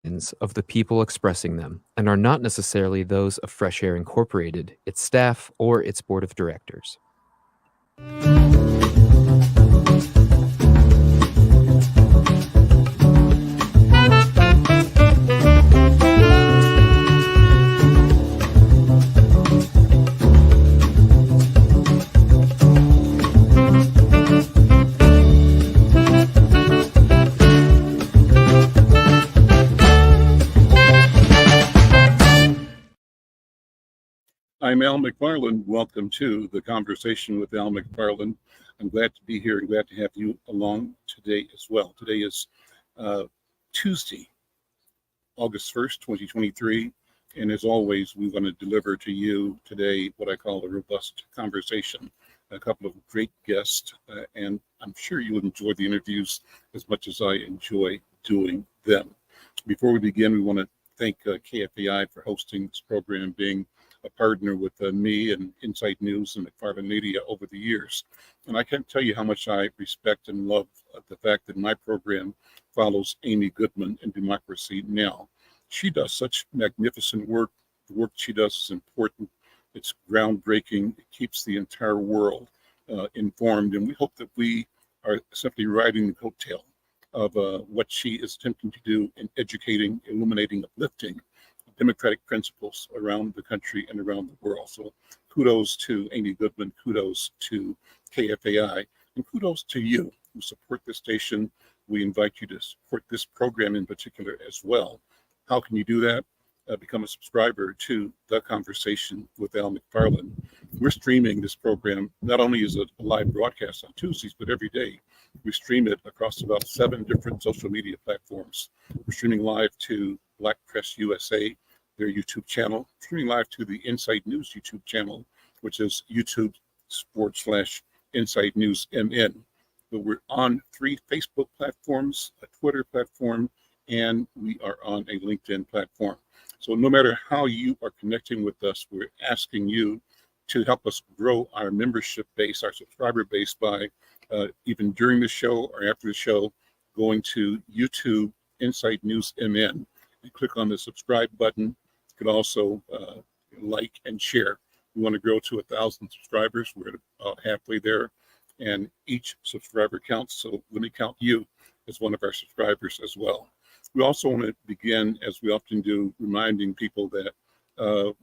of the people expressing them and are not necessarily those of Fresh Air Incorporated, its staff, or its board of directors. I'm Al McFarlane. Welcome to the Conversation with Al McFarlane. I'm glad to be here and glad to have you along today as well. Today is Tuesday, August 1st, 2023. And as always, we want to deliver to you today what I call a robust conversation. A couple of great guests, and I'm sure you'll enjoy the interviews as much as I enjoy doing them. Before we begin, we want to thank KFAI for hosting this program, being a partner with me and Insight News and McFarlane Media over the years. And I can't tell you how much I respect and love the fact that my program follows Amy Goodman in Democracy Now! She does such magnificent work. The work she does is important. It's groundbreaking. It keeps the entire world informed. And we hope that we are simply riding the coattail of what she is attempting to do in educating, illuminating, uplifting democratic principles around the country and around the world. So kudos to Amy Goodman, kudos to KFAI, and kudos to you who support this station. We invite you to support this program in particular as well. How can you do that? Become a subscriber to The Conversation with Al McFarlane. We're streaming this program. Not only is it a live broadcast on Tuesdays, but every day we stream it across about 7 different social media platforms. We're streaming live to Black Press USA, their YouTube channel, streaming live to the Insight News YouTube channel, which is YouTube/Insight News MN. But we're on 3 Facebook platforms, a Twitter platform, and we are on a LinkedIn platform. So no matter how you are connecting with us, we're asking you to help us grow our membership base, our subscriber base by even during the show or after the show, going to YouTube Insight News MN and click on the subscribe button. You could also like and share. We want to grow to 1,000 subscribers. We're about halfway there, and each subscriber counts. So let me count you as one of our subscribers as well. We also want to begin, as we often do, reminding people that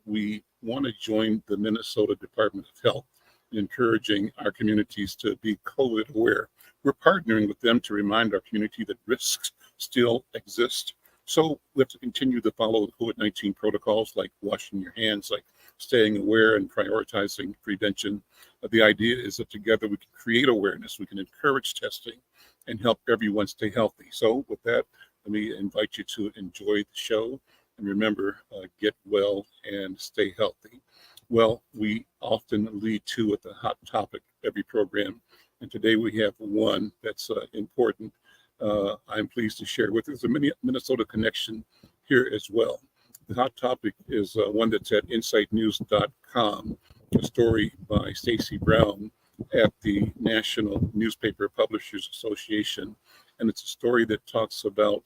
we want to join the Minnesota Department of Health, encouraging our communities to be COVID aware. We're partnering with them to remind our community that risks still exist. So we have to continue to follow the COVID-19 protocols, like washing your hands, like staying aware and prioritizing prevention. The idea is that together we can create awareness, we can encourage testing, and help everyone stay healthy. So with that, let me invite you to enjoy the show. And remember, get well and stay healthy. Well, we often lead to with a hot topic every program. And today we have one that's important. I'm pleased to share with you. There's a Minnesota connection here as well. The hot topic is one that's at insightnews.com, a story by Stacy Brown at the National Newspaper Publishers Association. And it's a story that talks about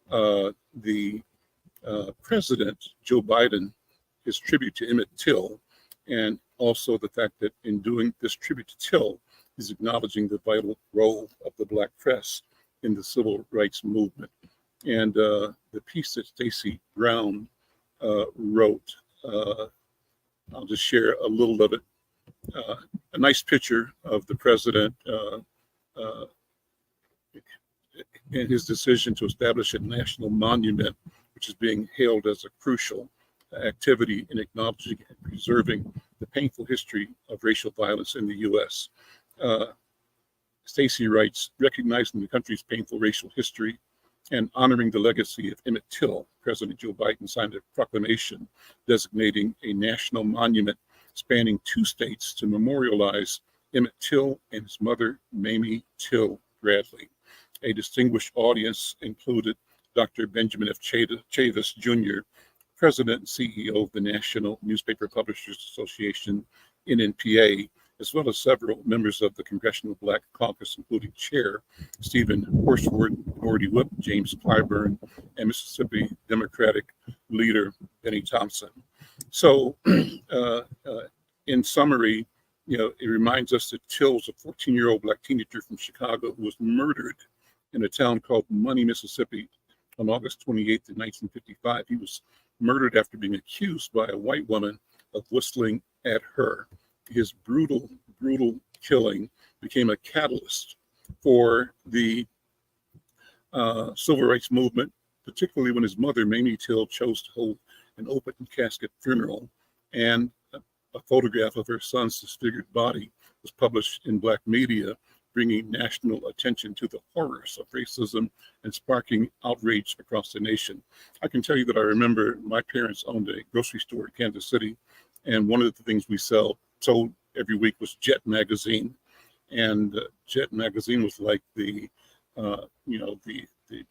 the President, Joe Biden, his tribute to Emmett Till, and also the fact that in doing this tribute to Till, he's acknowledging the vital role of the Black press in the civil rights movement. And the piece that Stacy Brown wrote, I'll just share a little of it. A nice picture of the president and his decision to establish a national monument, which is being hailed as a crucial activity in acknowledging and preserving the painful history of racial violence in the U.S. Stacy writes, recognizing the country's painful racial history and honoring the legacy of Emmett Till, President Joe Biden signed a proclamation designating a national monument spanning 2 states to memorialize Emmett Till and his mother, Mamie Till Bradley. A distinguished audience included Dr. Benjamin F. Chavis, Jr., President and CEO of the National Newspaper Publishers Association, NNPA, as well as several members of the Congressional Black Caucus, including Chair Stephen Horsford, Minority Whip James Clyburn, and Mississippi Democratic Leader Benny Thompson. So, in summary, it reminds us that Tills, a 14-year-old Black teenager from Chicago who was murdered in a town called Money, Mississippi on August 28th, 1955. He was murdered after being accused by a white woman of whistling at her. His brutal killing became a catalyst for the civil rights movement, particularly when his mother, Mamie Till, chose to hold an open casket funeral, and a photograph of her son's disfigured body was published in Black media, bringing national attention to the horrors of racism and sparking outrage across the nation. I can tell you that I remember my parents owned a grocery store in Kansas City, and one of the things we sold every week was Jet magazine, and Jet magazine was like the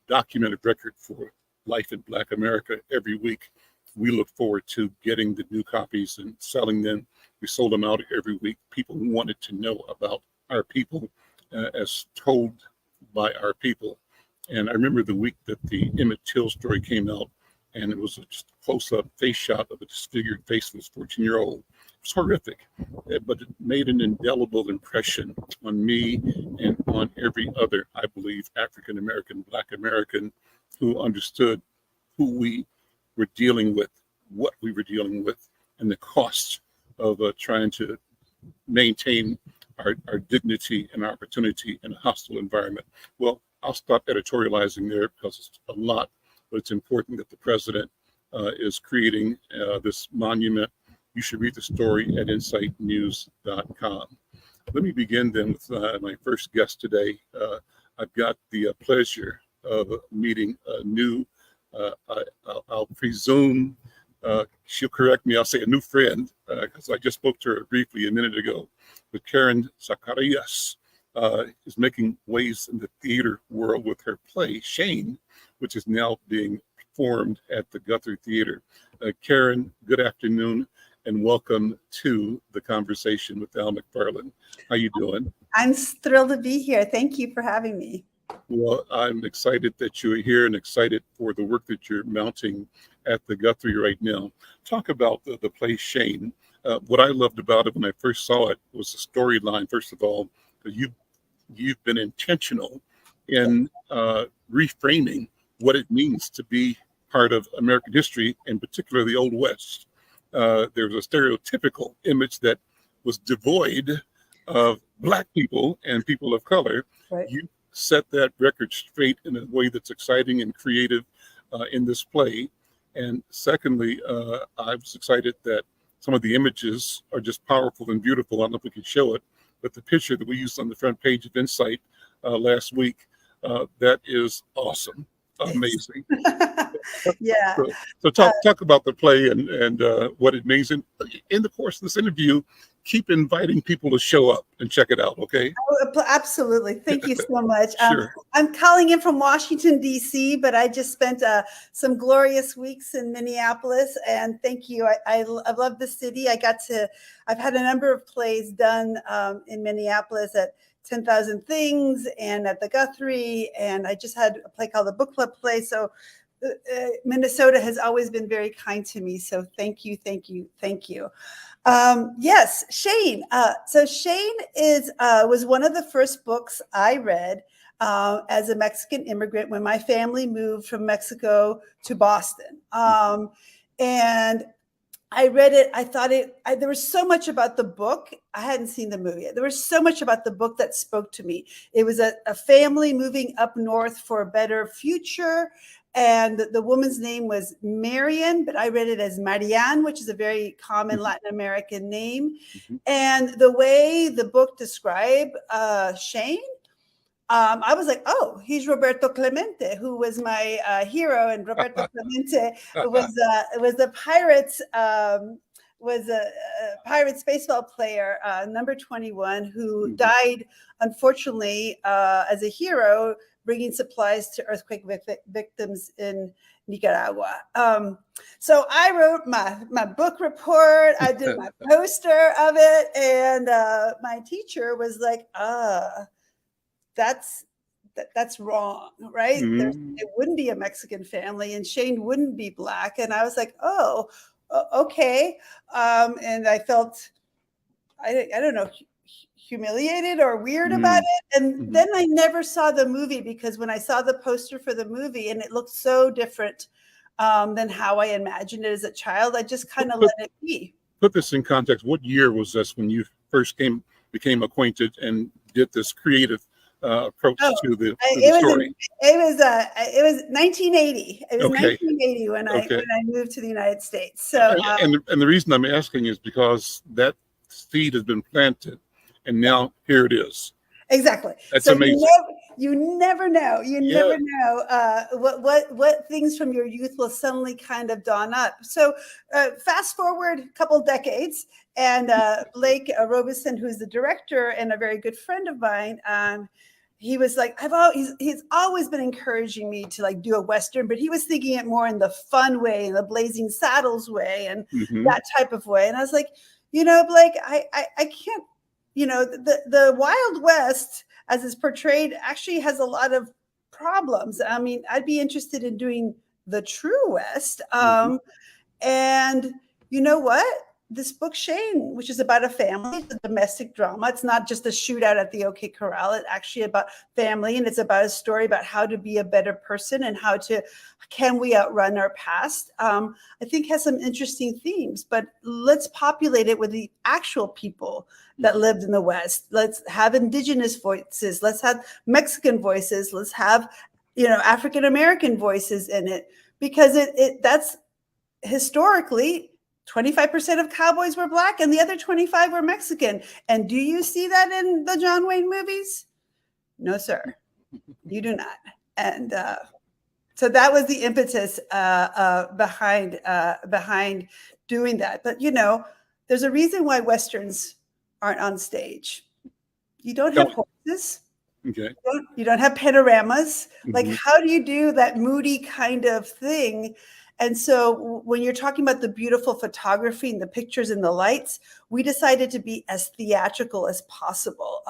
documented record for life in Black America. Every week we look forward to getting the new copies and selling them. We sold them out every week. People wanted to know about our people as told by our people. And I remember the week that the Emmett Till story came out, and it was just a close-up face shot of a disfigured face of this 14-year-old. It was horrific, but it made an indelible impression on me and on every other, I believe, African-American, Black American who understood who we were dealing with, what we were dealing with, and the cost of trying to maintain our dignity and opportunity in a hostile environment. Well, I'll stop editorializing there because it's a lot, but it's important that the president is creating this monument. You should read the story at insightnews.com. Let me begin then with my first guest today. I've got the pleasure of meeting a new, I'll presume, she'll correct me, I'll say a new friend, because I just spoke to her briefly a minute ago. But Karen Zacarías is making waves in the theater world with her play, Shane, which is now being performed at the Guthrie Theater. Karen, good afternoon, and welcome to the conversation with Adam McFarlane. How you doing? I'm thrilled to be here. Thank you for having me. Well, I'm excited that you're here and excited for the work that you're mounting at the Guthrie right now. Talk about the play Shane. What I loved about it when I first saw it was the storyline. First of all, you've been intentional in reframing what it means to be part of American history, in particular the Old West. There was a stereotypical image that was devoid of Black people and people of color. Right. You set that record straight in a way that's exciting and creative in this play. And secondly, I was excited that some of the images are just powerful and beautiful. I don't know if we can show it, but the picture that we used on the front page of Insight last week, that is awesome, amazing. Yeah. So talk about the play and what it means. And in the course of this interview, keep inviting people to show up and check it out, okay? Oh, absolutely. Thank you so much. Sure. I'm calling in from Washington, D.C., but I just spent some glorious weeks in Minneapolis, and thank you. I love the city. I've had a number of plays done in Minneapolis at 10,000 Things and at the Guthrie, and I just had a play called the Book Club Play. So Minnesota has always been very kind to me. So thank you. Yes, Shane. So Shane was one of the first books I read as a Mexican immigrant when my family moved from Mexico to Boston. And I read it. I thought there was so much about the book. I hadn't seen the movie yet. There was so much about the book that spoke to me. It was a family moving up north for a better future. And the woman's name was Marian, but I read it as Marianne, which is a very common Latin American name. Mm-hmm. And the way the book described Shane, I was like, oh, he's Roberto Clemente, who was my hero. And Roberto Clemente was a Pirates baseball player, number 21, who died, unfortunately, as a hero, bringing supplies to earthquake victims in Nicaragua. So I wrote my book report. I did my poster of it, and my teacher was like, that's wrong, right? It wouldn't be a Mexican family, and Shane wouldn't be Black. And I was like, oh, okay. And I felt, I don't know, humiliated or weird about it. And then I never saw the movie, because when I saw the poster for the movie and it looked so different than how I imagined it as a child, I just kind of let it be. Put this in context. What year was this when you first became acquainted and did this creative approach to the story? It was 1980. It was 1980 when I moved to the United States. So and the reason I'm asking is because that seed has been planted, and now here it is. Exactly. That's so amazing. You never know. You never know what things from your youth will suddenly kind of dawn up. So fast forward a couple decades, and Blake Robeson, who's the director and a very good friend of mine, he was like, he's always been encouraging me to like do a Western, but he was thinking it more in the fun way, in the Blazing Saddles way, and that type of way. And I was like, Blake, I can't. The Wild West, as is portrayed, actually has a lot of problems. I mean, I'd be interested in doing the true West. And you know what? This book, Shane, which is about a family, it's a domestic drama. It's not just a shootout at the OK Corral. It's actually about family, and it's about a story about how to be a better person and can we outrun our past? I think has some interesting themes, but let's populate it with the actual people that lived in the West. Let's have indigenous voices. Let's have Mexican voices. Let's have, African-American voices in it, because that's historically 25% of cowboys were Black and the other 25 were Mexican. And do you see that in the John Wayne movies? No, sir, you do not. And so that was the impetus behind doing that. But, there's a reason why Westerns aren't on stage. You don't have horses. Okay. You don't have panoramas. Like, how do you do that moody kind of thing? And so when you're talking about the beautiful photography and the pictures and the lights, we decided to be as theatrical as possible,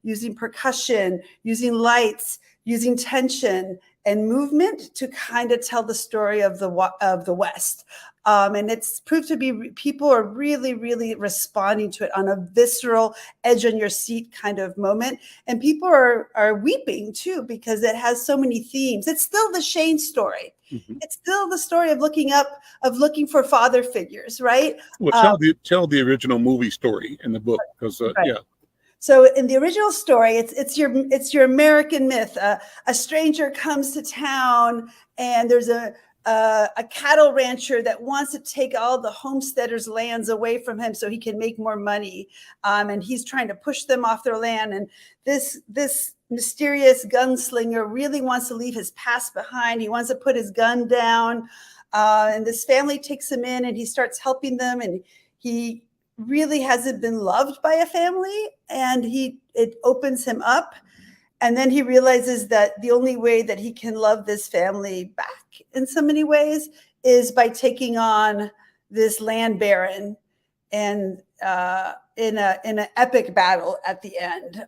using percussion, using lights, using tension and movement to kind of tell the story of the West. And it's proved to be, people are really, really responding to it on a visceral, edge on your seat kind of moment. And people are weeping too, because it has so many themes. It's still the Shane story. It's still the story of looking for father figures, right? Well, tell the original movie story in the book, because So in the original story, it's your American myth. A stranger comes to town, and there's a cattle rancher that wants to take all the homesteaders' lands away from him so he can make more money, and he's trying to push them off their land. And this mysterious gunslinger really wants to leave his past behind. He wants to put his gun down, and this family takes him in, and he starts helping them, and he really hasn't been loved by a family, and it opens him up. And then he realizes that the only way that he can love this family back in so many ways is by taking on this land baron, and in an epic battle at the end.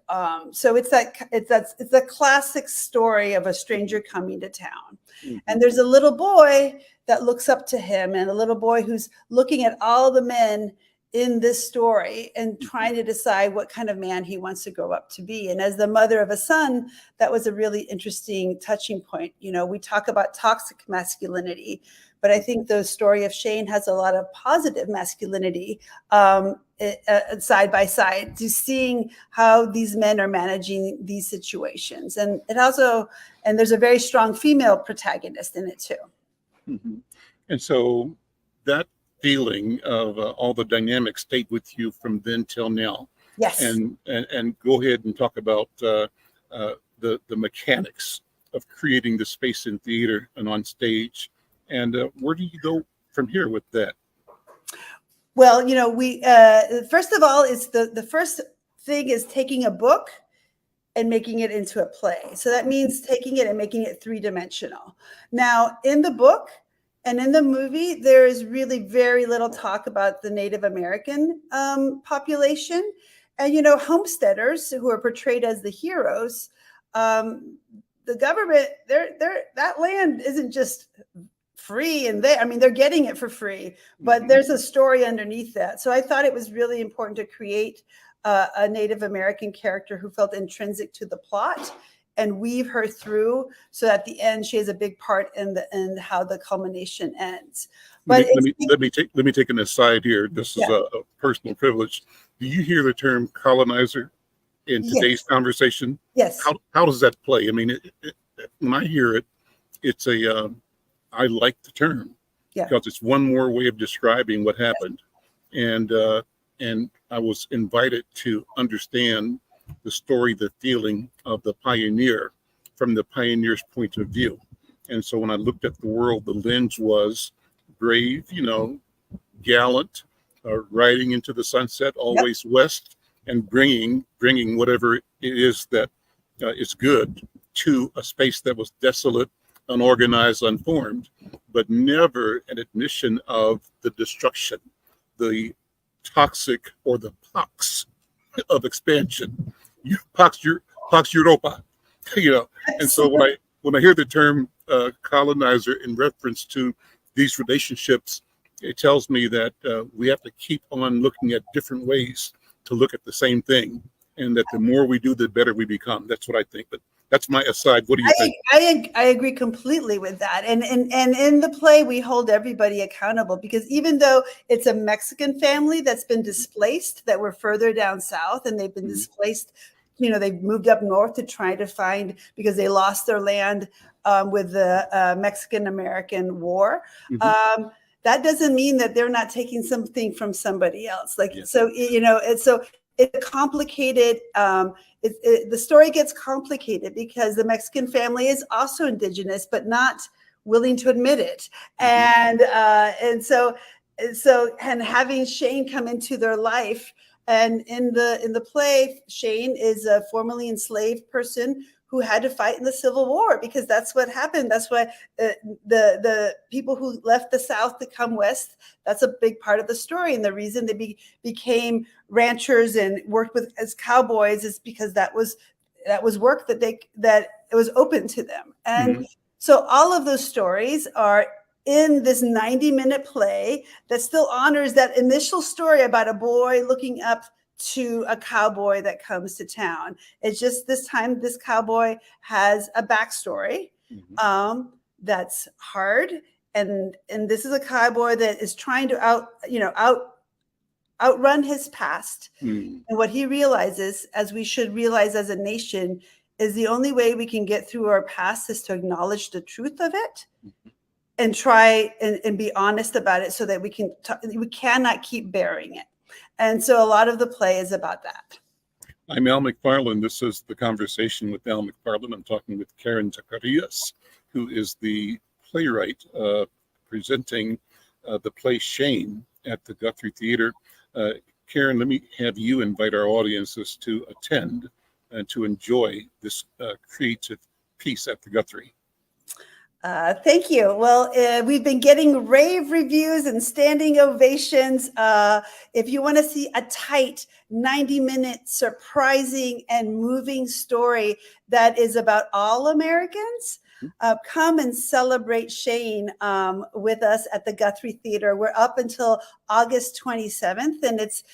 So it's a classic story of a stranger coming to town. And there's a little boy that looks up to him, and a little boy who's looking at all the men in this story and trying to decide what kind of man he wants to grow up to be. And as the mother of a son, that was a really interesting touching point. We talk about toxic masculinity, but I think the story of Shane has a lot of positive masculinity side by side, to seeing how these men are managing these situations. And there's a very strong female protagonist in it too. And so that feeling of all the dynamics stayed with you from then till now. Yes. And go ahead and talk about the mechanics of creating the space in theater and on stage. And where do you go from here with that? Well, we first of all, is the first thing is taking a book and making it into a play. So that means taking it and making it three-dimensional. Now, in the book and in the movie, there is really very little talk about the Native American population. And, you know, homesteaders who are portrayed as the heroes, the government, that land isn't just free and they're getting it for free, but there's a story underneath that. So I thought it was really important to create a Native American character who felt intrinsic to the plot and weave her through, so at the end she has a big part in how the culmination ends. But let me take an aside here. This is a personal privilege. Do you hear the term colonizer in today's conversation? Yes. How does that play? I mean, when I hear it, it's I like the term because it's one more way of describing what happened, and I was invited to understand the story, the feeling of the pioneer from the pioneer's point of view. And so when I looked at the world, the lens was brave, you know, gallant, riding into the sunset, always west, and bringing whatever it is that is good to a space that was desolate, unorganized, unformed, but never an admission of the destruction, the toxic or the pox of expansion. Pax Europa, you know. And so when I hear the term colonizer in reference to these relationships, it tells me that we have to keep on looking at different ways to look at the same thing, and that the more we do, the better we become. That's what I think. But that's my aside. What do you think? I agree completely with that. And in the play, we hold everybody accountable, because even though it's a Mexican family that's been displaced, that were further down south, and they've been displaced, you know, they've moved up north to try to find, because they lost their land with the Mexican-American War. That doesn't mean that they're not taking something from somebody else. So, you know, it's complicated. The story gets complicated because the Mexican family is also indigenous, but not willing to admit it. And so having Shane come into their life, and in the play, Shane is a formerly enslaved person who had to fight in the Civil War, because that's what happened. That's why the people who left the South to come west, that's a big part of the story. And the reason they became ranchers and worked as cowboys is because that was work that it was open to them. And so all of those stories are in this 90-minute play that still honors that initial story about a boy looking up to a cowboy that comes to town. It's just this time this cowboy has a backstory that's hard, and this is a cowboy that is trying to outrun his past. And what he realizes, as we should realize as a nation, is the only way we can get through our past is to acknowledge the truth of it and try and be honest about it, so that we cannot keep burying it. And so a lot of the play is about that. I'm Al McFarlane. This is The Conversation with Al McFarlane. I'm talking with Karen Zacarías, who is the playwright presenting the play Shane at the Guthrie Theater. Karen, let me have you invite our audiences to attend and to enjoy this creative piece at the Guthrie. Thank you. Well, we've been getting rave reviews and standing ovations. If you want to see a tight 90-minute surprising and moving story that is about all Americans, come and celebrate Shane with us at the Guthrie Theater. We're up until August 27th, and it's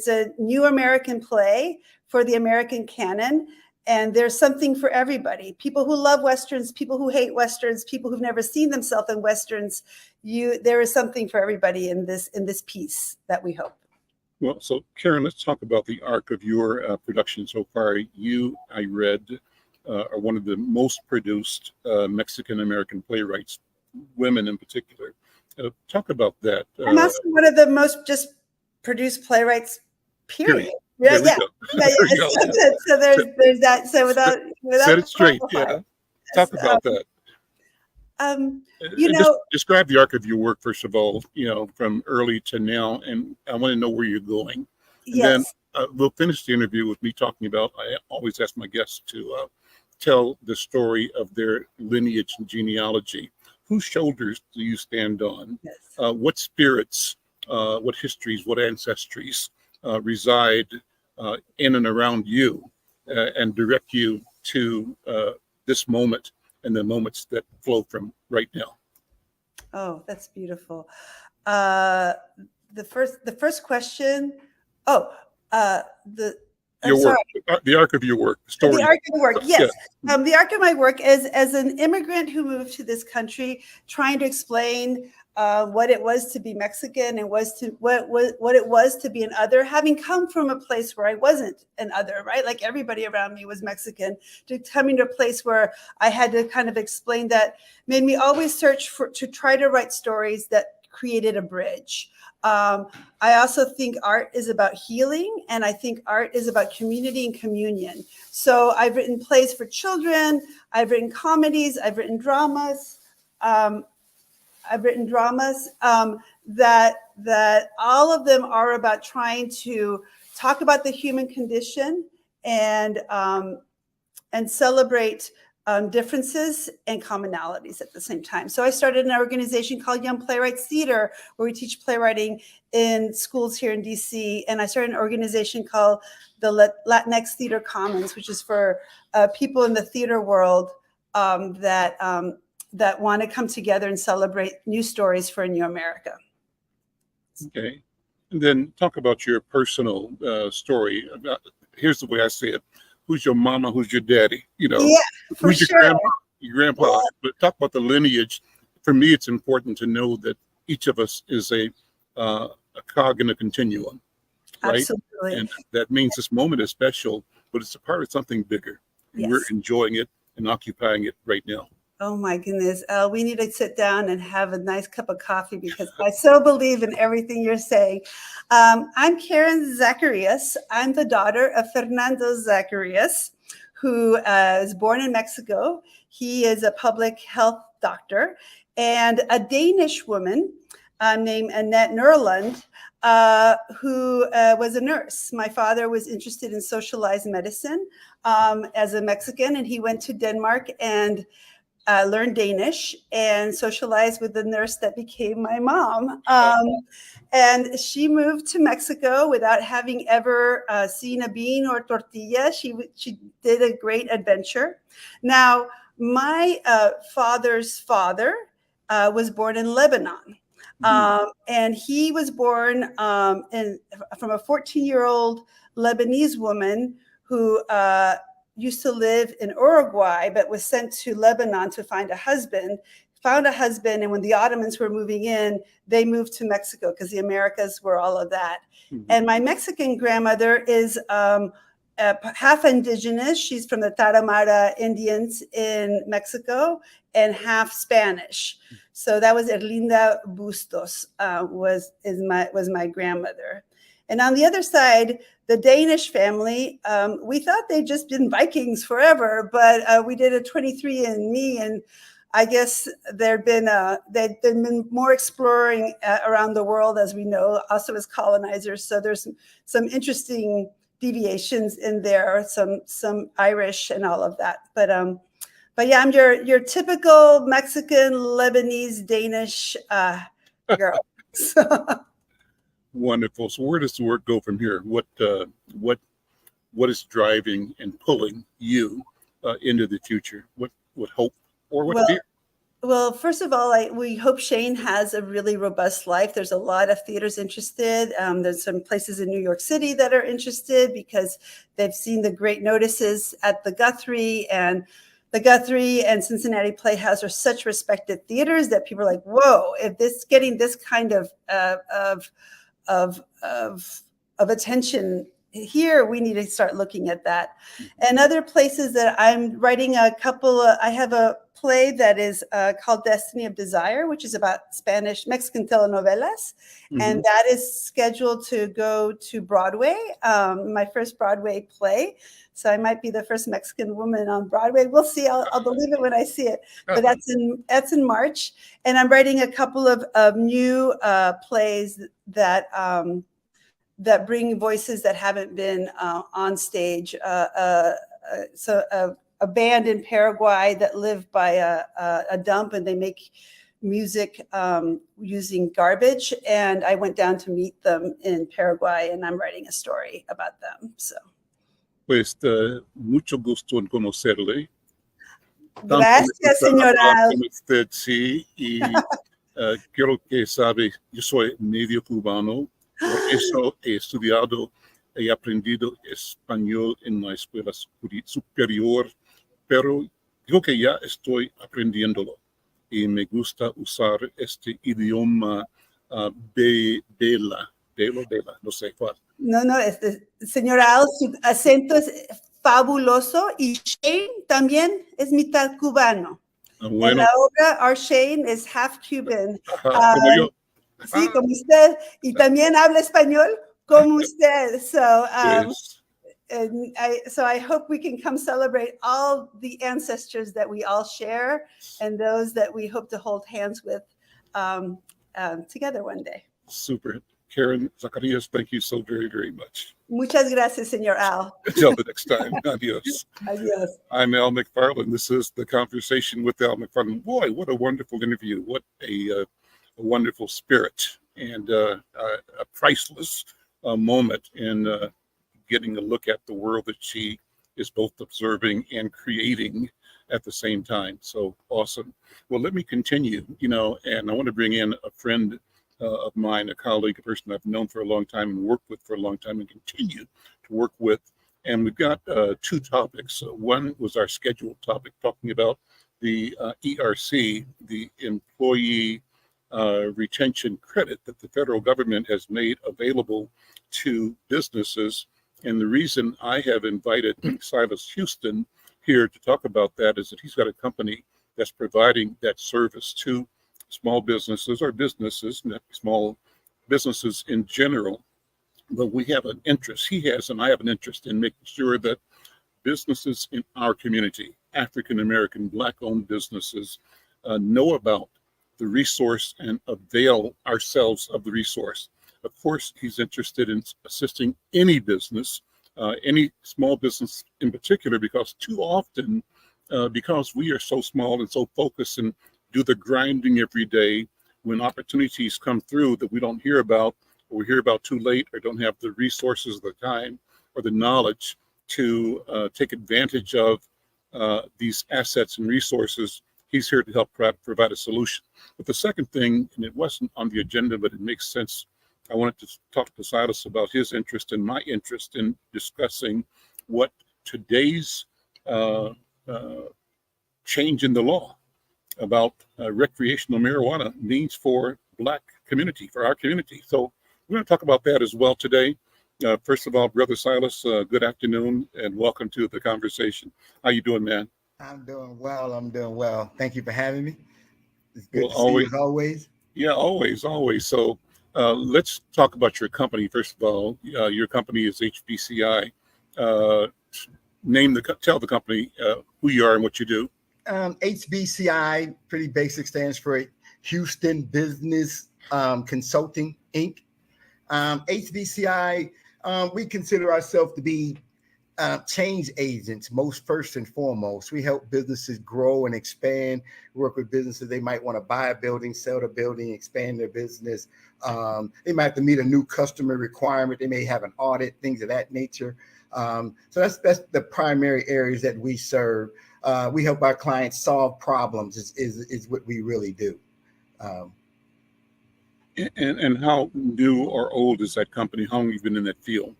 a new American play for the American canon. And there's something for everybody. People who love Westerns, people who hate Westerns, people who've never seen themselves in Westerns. There is something for everybody in this piece that we hope. Well, so Karen, let's talk about the arc of your production so far. You, I read, are one of the most produced Mexican-American playwrights, women in particular. Talk about that. I'm also one of the most just produced playwrights, period. Yeah. So there's that. So without set it straight. Yeah. Talk about that. Describe the arc of your work, first of all, from early to now, and I want to know where you're going. And we'll finish the interview with me talking about, I always ask my guests to tell the story of their lineage and genealogy. Whose shoulders do you stand on? Yes. What spirits, what histories, what ancestries reside in and around you and direct you to this moment and the moments that flow from right now? Oh, that's beautiful. The first question. Your work, the arc of your work, story. The arc of the work, yes. Yeah. The arc of my work as an immigrant who moved to this country, trying to explain what it was to be Mexican and what it was to be an other, having come from a place where I wasn't an other, right? Like everybody around me was Mexican, to coming to a place where I had to kind of explain that, made me always search to try to write stories that created a bridge. I also think art is about healing, and I think art is about community and communion. So I've written plays for children, I've written comedies, I've written dramas. That all of them are about trying to talk about the human condition and celebrate differences and commonalities at the same time. So I started an organization called Young Playwrights Theater, where we teach playwriting in schools here in DC. And I started an organization called the Latinx Theater Commons, which is for people in the theater world that want to come together and celebrate new stories for a new America. Okay. And then talk about your personal story. Here's the way I say it. Who's your mama? Who's your daddy? You know, yeah, for who's sure. your grandpa? Yeah. But talk about the lineage. For me, it's important to know that each of us is a cog in a continuum, right? Absolutely. And that means this moment is special, but it's a part of something bigger. And we're enjoying it and occupying it right now. Oh my goodness. We need to sit down and have a nice cup of coffee, because I so believe in everything you're saying. I'm Karen Zacarías. I'm the daughter of Fernando Zacarías, who is born in Mexico. He is a public health doctor, and a Danish woman named Annette Nurlund, who was a nurse. My father was interested in socialized medicine as a Mexican, and he went to Denmark and learned Danish and socialized with the nurse that became my mom. And she moved to Mexico without having ever seen a bean or tortilla. She did a great adventure. Now, my father's father was born in Lebanon. And he was born from a 14-year-old Lebanese woman who used to live in Uruguay, but was sent to Lebanon to find a husband, found a husband. And when the Ottomans were moving in, they moved to Mexico because the Americas were all of that. And my Mexican grandmother is half indigenous. She's from the Tarahumara Indians in Mexico, and half Spanish. So that was Erlinda Bustos, was my grandmother. And on the other side, the Danish family, we thought they'd just been Vikings forever, but we did a 23andMe, and I guess they've been more exploring around the world, as we know, also as colonizers. So there's some interesting deviations in there, some Irish and all of that. But yeah, I'm your typical Mexican, Lebanese, Danish girl. Wonderful. So where does the work go from here? What is driving and pulling you into the future? What hope or what fear? Well, first of all, we hope Shane has a really robust life. There's a lot of theaters interested. There's some places in New York City that are interested because they've seen the great notices at the Guthrie, and the Guthrie and Cincinnati Playhouse are such respected theaters that people are like, whoa, if this getting this kind of attention here, we need to start looking at that. And other places that I'm writing I have a play that is called Destiny of Desire, which is about Mexican telenovelas. And that is scheduled to go to Broadway, my first Broadway play. So I might be the first Mexican woman on Broadway. We'll see. I'll believe it when I see it. But that's in March. And I'm writing a couple of new plays that that bring voices that haven't been on stage. So a band in Paraguay that live by a dump, and they make music using garbage. And I went down to meet them in Paraguay, and I'm writing a story about them. So. Pues mucho gusto en conocerle. Gracias, señora. Con usted, sí, y quiero que sabe, yo soy medio cubano, por eso he estudiado y aprendido español en la escuela superior, pero digo que ya estoy aprendiéndolo y me gusta usar este idioma bela, no sé cuál. No, señora Al, su acento es fabuloso, y Shane también es mitad cubano. Bueno. En la obra, our Shane es half Cuban. Como yo. Sí, como usted, y también habla español como usted. So, so I hope we can come celebrate all the ancestors that we all share, and those that we hope to hold hands with together one day. Super. Karen Zacarías, thank you so very, very much. Muchas gracias, señor Al. Until the next time. Adios. Adios. I'm Al McFarlane. This is The Conversation with Al McFarlane. Boy, what a wonderful interview. What a wonderful spirit, and a priceless moment in getting a look at the world that she is both observing and creating at the same time. So awesome. Well, let me continue, and I want to bring in a friend of mine, a colleague, a person I've known for a long time and worked with for a long time and continue to work with. And we've got two topics. One was our scheduled topic, talking about the ERC, the Employee Retention Credit that the federal government has made available to businesses. And the reason I have invited Silas Huston here to talk about that is that he's got a company that's providing that service to small businesses, or businesses, not small businesses in general. But we have an interest, he has, and I have an interest in making sure that businesses in our community, African-American, Black-owned businesses, know about the resource and avail ourselves of the resource. Of course, he's interested in assisting any business, any small business in particular, because too often, because we are so small and so focused and do the grinding every day, when opportunities come through that we don't hear about, or we hear about too late, or don't have the resources, the time, or the knowledge to take advantage of these assets and resources, he's here to help provide a solution. But the second thing, and it wasn't on the agenda, but it makes sense, I wanted to talk to Silas about his interest and my interest in discussing what today's change in the law about recreational marijuana means for Black community, for our community. So we're going to talk about that as well today. First of all, Brother Silas, good afternoon and welcome to the conversation. How you doing, man? I'm doing well. Thank you for having me. It's good to always, see you as always. Yeah, always. So let's talk about your company. First of all, your company is HBCI. Tell the company who you are and what you do. HBCI, pretty basic, stands for Houston Business Consulting, Inc. HBCI, we consider ourselves to be change agents, first and foremost. We help businesses grow and expand, work with businesses. They might want to buy a building, sell the building, expand their business. They might have to meet a new customer requirement. They may have an audit, things of that nature. So that's the primary areas that we serve. We help our clients solve problems is what we really do. And how new or old is that company? How long have you been in that field?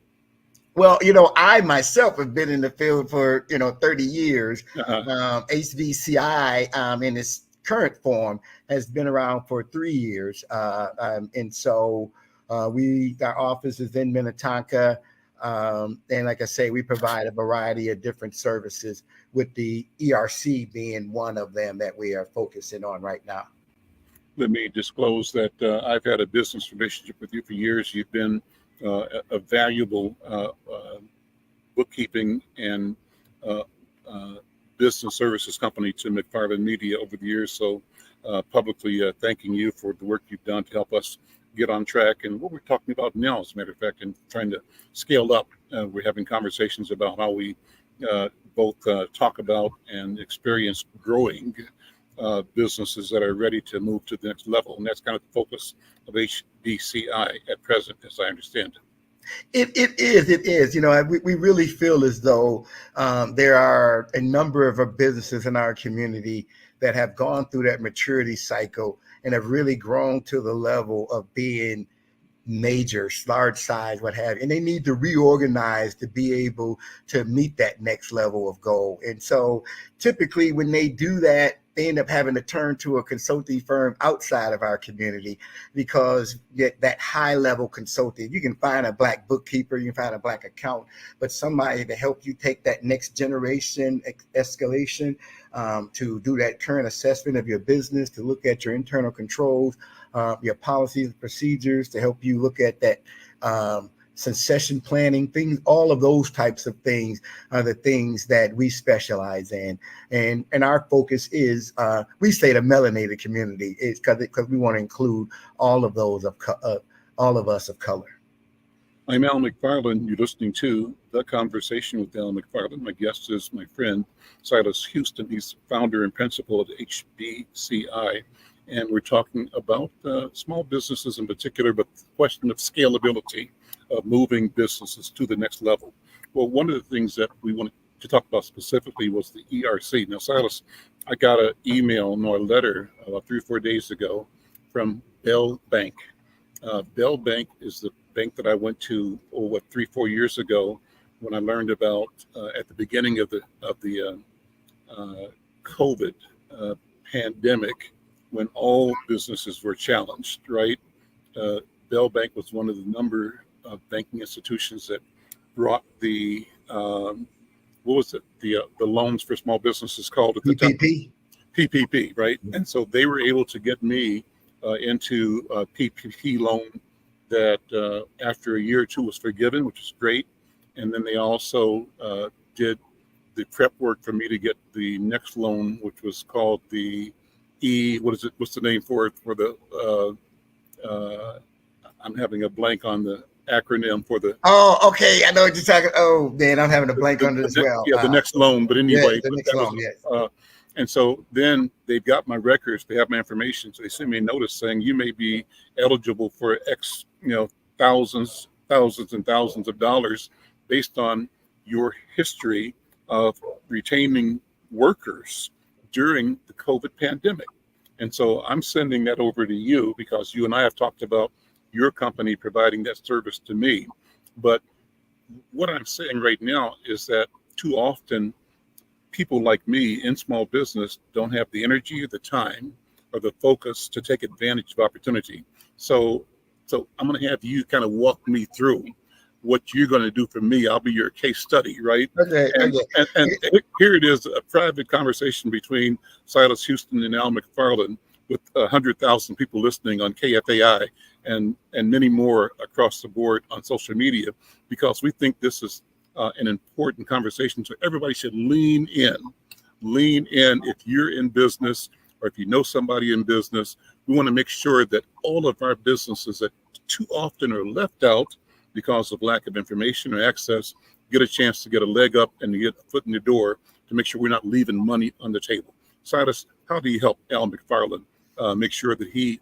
Well, I myself have been in the field for, 30 years. HBCI in its current form has been around for 3 years. And so our office is in Minnetonka. And like I say, we provide a variety of different services, with the ERC being one of them that we are focusing on right now. Let me disclose that I've had a business relationship with you for years. You've been a valuable bookkeeping and business services company to McFarlane Media over the years. So publicly thanking you for the work you've done to help us get on track. And what we're talking about now, as a matter of fact, and trying to scale up, we're having conversations about how we both talk about and experience growing businesses that are ready to move to the next level. And that's kind of the focus of HBCI at present, as I understand it. It is. We really feel as though there are a number of businesses in our community that have gone through that maturity cycle and have really grown to the level of being major, large size, what have you. And they need to reorganize to be able to meet that next level of goal. And so typically when they do that, they end up having to turn to a consulting firm outside of our community, because that high level consulting, you can find a Black bookkeeper, you can find a Black accountant, but somebody to help you take that next generation escalation, to do that current assessment of your business, to look at your internal controls, your policies and procedures, to help you look at that succession planning, things, all of those types of things are the things that we specialize in. And our focus is, we say the melanated community, is because we want to include all of those all of us of color. I'm Adam McFarlane. You're listening to The Conversation with Adam McFarlane. My guest is my friend, Silas Huston. He's founder and principal of HBCI. And we're talking about small businesses in particular, but the question of scalability of moving businesses to the next level. Well, one of the things that we wanted to talk about specifically was the ERC. Now, Silas, I got a letter about 3 or 4 days ago from Bell Bank. Bell Bank is the bank that I went to 3-4 years ago when I learned about at the beginning of the COVID pandemic, when all businesses were challenged, right? Bell Bank was one of the number of banking institutions that brought the the loans for small businesses called at the PPP. time? PPP, right? And so they were able to get me into a PPP loan that after a year or two was forgiven, which is great. And then they also did the prep work for me to get the next loan, which was called the what's the name for it? For the I'm having a blank on the acronym for the. Oh, okay. I know what you're talking. Oh, man, I'm having a blank on it as well. Yeah, the next loan. But anyway, the next loan. Yes. And so then they've got my records. They have my information. So they sent me a notice saying you may be eligible for X, thousands and thousands of dollars based on your history of retaining workers during the COVID pandemic. And so I'm sending that over to you because you and I have talked about your company providing that service to me. But what I'm saying right now is that too often people like me in small business don't have the energy or the time or the focus to take advantage of opportunity. So I'm going to have you kind of walk me through what you're going to do for me. I'll be your case study, right? Okay. And here it is, a private conversation between Silas Huston and Al McFarlane with 100,000 people listening on KFAI and many more across the board on social media, because we think this is an important conversation. So everybody should lean in. If you're in business or if you know somebody in business, we want to make sure that all of our businesses that too often are left out because of lack of information or access get a chance to get a leg up and to get a foot in the door to make sure we're not leaving money on the table. Silas, how do you help Al McFarlane make sure that he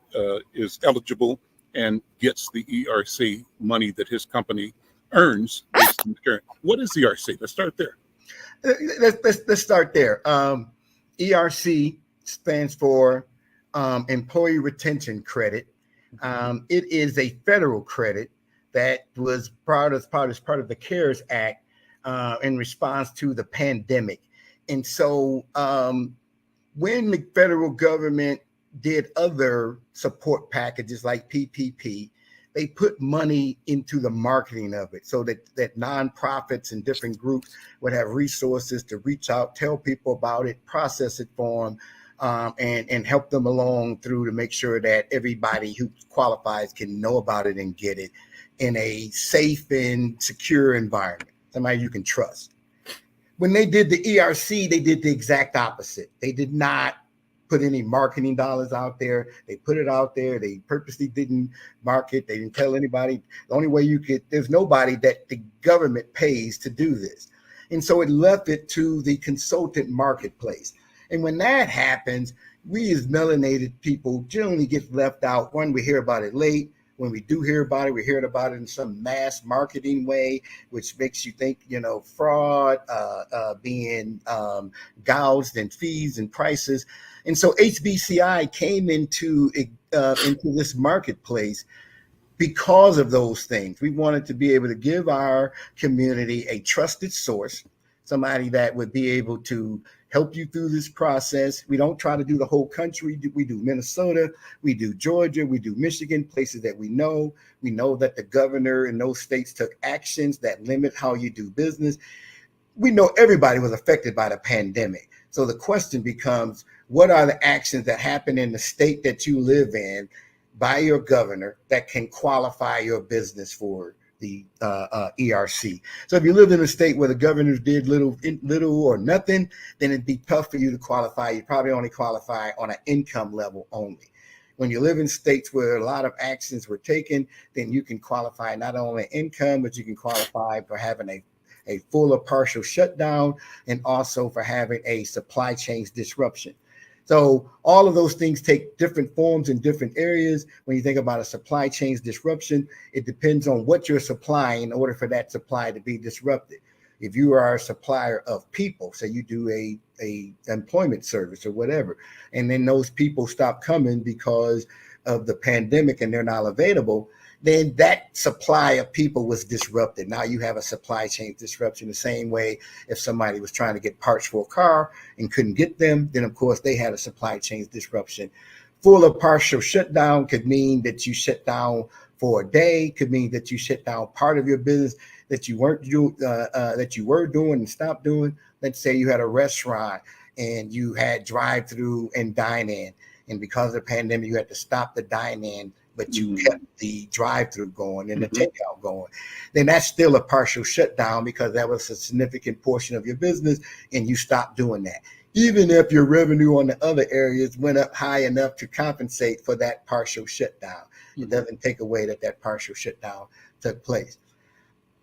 is eligible and gets the ERC money that his company earns based on the current? What is ERC? Let's start there. Let's start there. ERC stands for Employee Retention Credit. It is a federal credit that was as part of the CARES Act in response to the pandemic. And so when the federal government did other support packages like PPP, they put money into the marketing of it so that nonprofits and different groups would have resources to reach out, tell people about it, process it for them, and help them along through to make sure that everybody who qualifies can know about it and get it in a safe and secure environment, somebody you can trust. When they did the ERC, they did the exact opposite. They did not put any marketing dollars out there. They put it out there. They purposely didn't market. They didn't tell anybody. The only way there's nobody that the government pays to do this. And so it left it to the consultant marketplace. And when that happens, we as melanated people generally get left out. One, we hear about it late. When we do hear about it, we hear about it in some mass marketing way, which makes you think, fraud, being gouged in fees and prices. And so HBCI came into this marketplace because of those things. We wanted to be able to give our community a trusted source, somebody that would be able to help you through this process. We don't try to do the whole country. We do Minnesota, we do Georgia, we do Michigan, places that we know. We know that the governor in those states took actions that limit how you do business. We know everybody was affected by the pandemic. So the question becomes, what are the actions that happen in the state that you live in by your governor that can qualify your business for the ERC? So if you live in a state where the governors did little or nothing, then it'd be tough for you to qualify. You probably only qualify on an income level only. When you live in states where a lot of actions were taken, then you can qualify not only income, but you can qualify for having a full or partial shutdown, and also for having a supply chain disruption. So all of those things take different forms in different areas. When you think about a supply chain disruption, it depends on what you're supplying in order for that supply to be disrupted. If you are a supplier of people, say you do a employment service or whatever, and then those people stop coming because of the pandemic and they're not available, then that supply of people was disrupted. Now you have a supply chain disruption. The same way if somebody was trying to get parts for a car and couldn't get them, then of course they had a supply chain disruption. Full or partial shutdown could mean that you shut down for a day, could mean that you shut down part of your business that you were doing and stopped doing. Let's say you had a restaurant and you had drive-through and dine-in, and because of the pandemic you had to stop the dine-in, but you kept the drive-through going and the takeout going, then that's still a partial shutdown because that was a significant portion of your business and you stopped doing that. Even if your revenue on the other areas went up high enough to compensate for that partial shutdown, it doesn't take away that partial shutdown took place.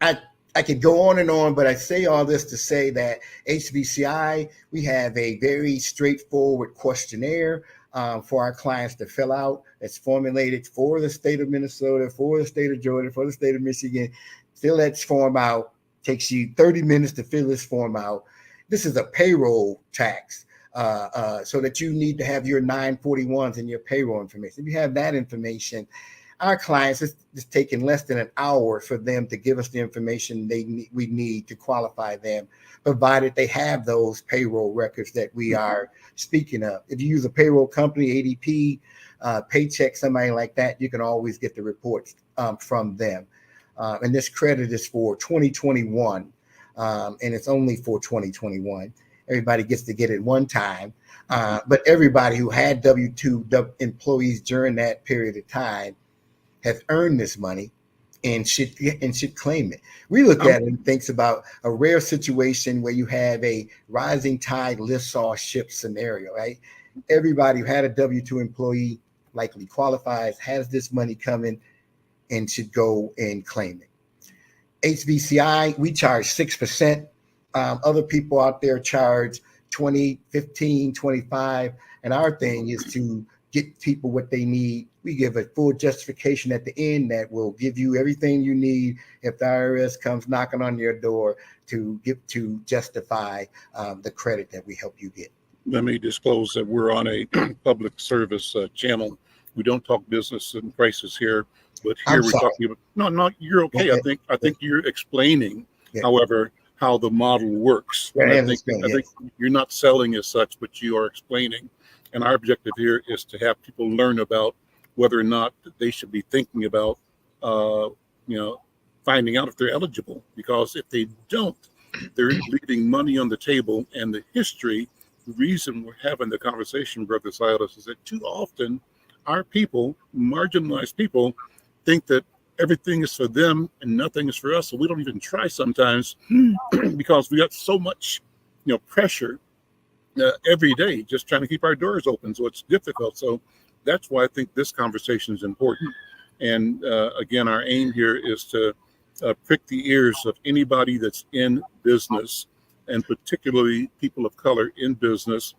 I could go on and on, but I say all this to say that HBCI, we have a very straightforward questionnaire for our clients to fill out. It's formulated for the state of Minnesota, for the state of Georgia, for the state of Michigan. Fill that form out. Takes you 30 minutes to fill this form out. This is a payroll tax, so that you need to have your 941s and your payroll information. If you have that information, our clients, it's taking less than an hour for them to give us the information we need to qualify them, provided they have those payroll records that we are speaking of. If you use a payroll company, ADP, Paycheck, somebody like that, you can always get the reports from them. And this credit is for 2021, and it's only for 2021. Everybody gets to get it one time, but everybody who had W-2 employees during that period of time has earned this money and should claim it. We look at it and thinks about a rare situation where you have a rising tide lifts all ships scenario, right? Everybody who had a W-2 employee likely qualifies, has this money coming, and should go and claim it. HBCI, we charge 6%. Other people out there charge 20, 15, 25. And our thing is to get people what they need. We give a full justification at the end that will give you everything you need if the IRS comes knocking on your door to justify the credit that we help you get. Let me disclose that we're on a public service channel. We don't talk business and prices here, but here we're talking about. No, you're okay. I think you're explaining, however, how the model works. I think you're not selling as such, but you are explaining. And our objective here is to have people learn about whether or not they should be thinking about, finding out if they're eligible. Because if they don't, they're leaving money on the table. And the reason we're having the conversation, Brother Silas, is that too often our people, marginalized people, think that everything is for them and nothing is for us. So we don't even try sometimes because we got so much, pressure every day, just trying to keep our doors open. So it's difficult. So that's why I think this conversation is important. And again, our aim here is to prick the ears of anybody that's in business, and particularly people of color in business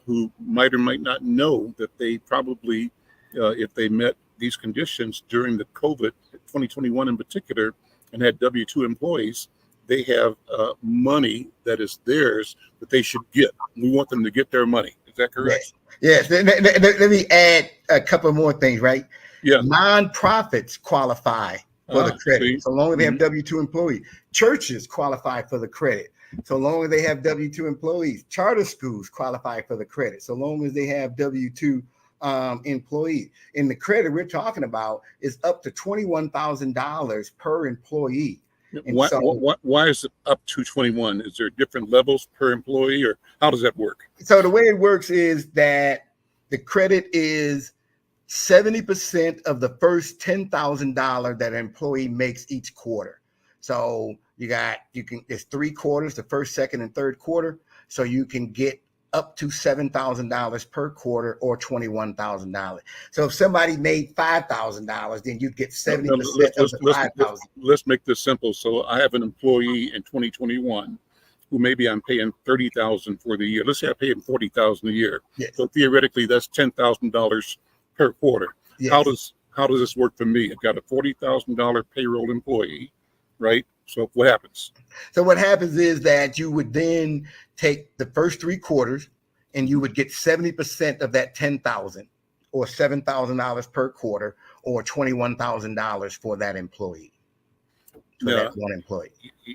who might or might not know that they probably, if they met these conditions during the COVID 2021 in particular, and had W-2 employees, they have money that is theirs that they should get. We want them to get their money. Is that correct? Yes. Let me add a couple more things, right? Yeah. Nonprofits qualify for the credit, so long as they have Mhm. W-2 employees. Churches qualify for the credit, so long as they have W-2 employees. Charter schools qualify for the credit, so long as they have W-2 employees. And the credit we're talking about is up to $21,000 per employee. And Why is it up to 21? Is there different levels per employee, or how does that work? So the way it works is that the credit is 70% of the first $10,000 that an employee makes each quarter. So it's 3 quarters, the first, second, and third quarter. So you can get up to $7,000 per quarter, or $21,000. So if somebody made $5,000, then you get 70% of the $5,000. Let's make this simple. So I have an employee in 2021 who maybe I'm paying $30,000 for the year. Let's say I pay him $40,000 a year. Yes. So theoretically, that's $10,000 per quarter. Yes. How does this work for me? I've got a $40,000 payroll employee, right? So what happens? So what happens is that you would then take the first 3 quarters, and you would get 70% of that 10,000, or $7,000 per quarter, or $21,000 for that employee. For that one employee.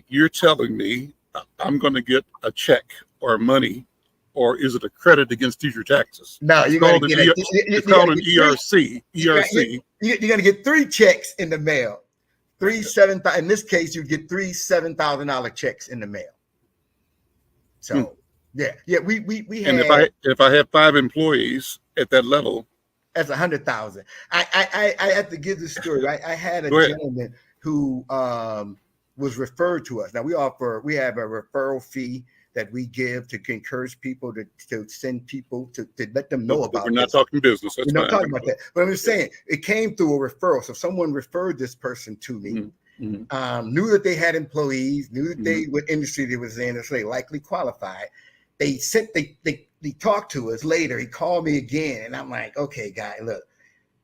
You're telling me I'm going to get a check or money, or is it a credit against future taxes? No, you're going to get it's called an ERC. ERC. You're going to get 3 checks in the mail. In this case, you get 3 $7,000 checks in the mail. So we have. And if I have 5 employees at that level, that's 100,000. I have to give this story. I had a gentleman who was referred to us. Now we have a referral fee that we give to encourage people to send people to let them know about. We're not talking business. We're not talking about that. But I'm just saying it came through a referral. So someone referred this person to me, knew that they had employees, knew that they what industry they was in, so they likely qualified. They talked to us later. He called me again, and I'm like, okay, guy, look,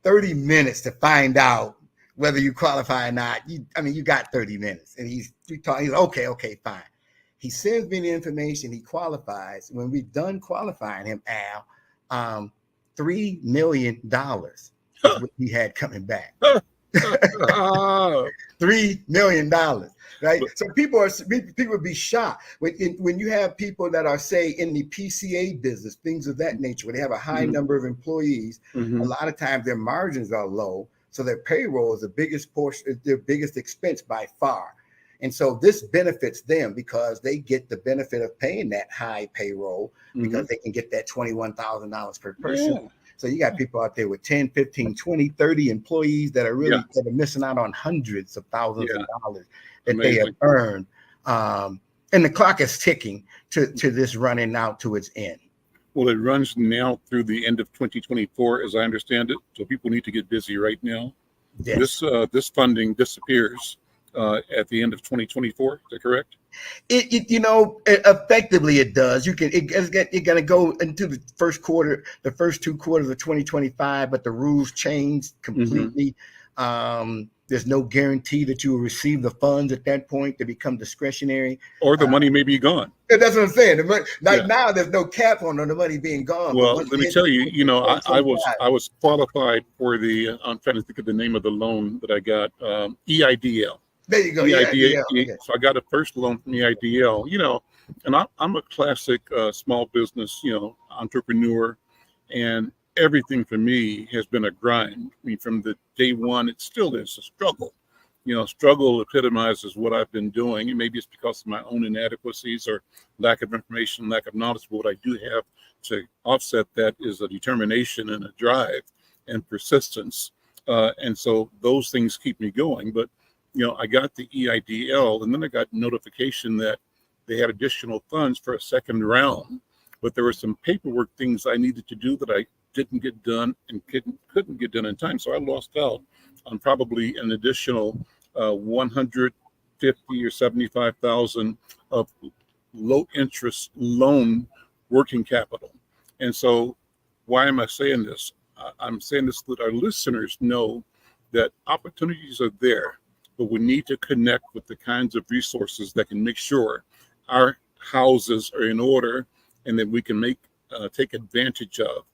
30 minutes to find out whether you qualify or not. You got 30 minutes. And he's like, okay, fine. He sends me the information. He qualifies. When we're done qualifying him, Al, $3 million is what he had coming back. $3 million, right? So people would be shocked when you have people that are, say, in the PCA business, things of that nature, where they have a high number of employees. A lot of times their margins are low, so their payroll is the biggest portion, their biggest expense by far. And so this benefits them because they get the benefit of paying that high payroll because they can get that $21,000 per person. Yeah. So you got people out there with 10, 15, 20, 30 employees that are really that are missing out on hundreds of thousands of dollars that they have earned. And the clock is ticking to this running out to its end. Well, it runs now through the end of 2024, as I understand it. So people need to get busy right now. Yes. This funding disappears at the end of 2024. Is that correct? Effectively it does. You're going to go into the first 2 quarters of 2025, but the rules change completely. There's no guarantee that you will receive the funds at that point. They become discretionary. Or the money may be gone. That's what I'm saying. Now there's no cap on the money being gone. Well, let me tell you, I was qualified for I'm trying to think of the name of the loan that I got, EIDL. There you go. EIDL. Okay. So I got a first loan from EIDL, and I'm a classic small business, entrepreneur, and everything for me has been a grind. I mean, from the day one, it still is a struggle. Struggle epitomizes what I've been doing, and maybe it's because of my own inadequacies or lack of information, lack of knowledge. But what I do have to offset that is a determination and a drive and persistence. And so those things keep me going. But I got the EIDL, and then I got notification that they had additional funds for a second round but there were some paperwork things I needed to do that I didn't get done and couldn't get done in time. So I lost out on probably an additional 150 or 75,000 of low interest loan working capital. And so why am I saying this? I'm saying this so that our listeners know that opportunities are there, but we need to connect with the kinds of resources that can make sure our houses are in order and that we can take advantage of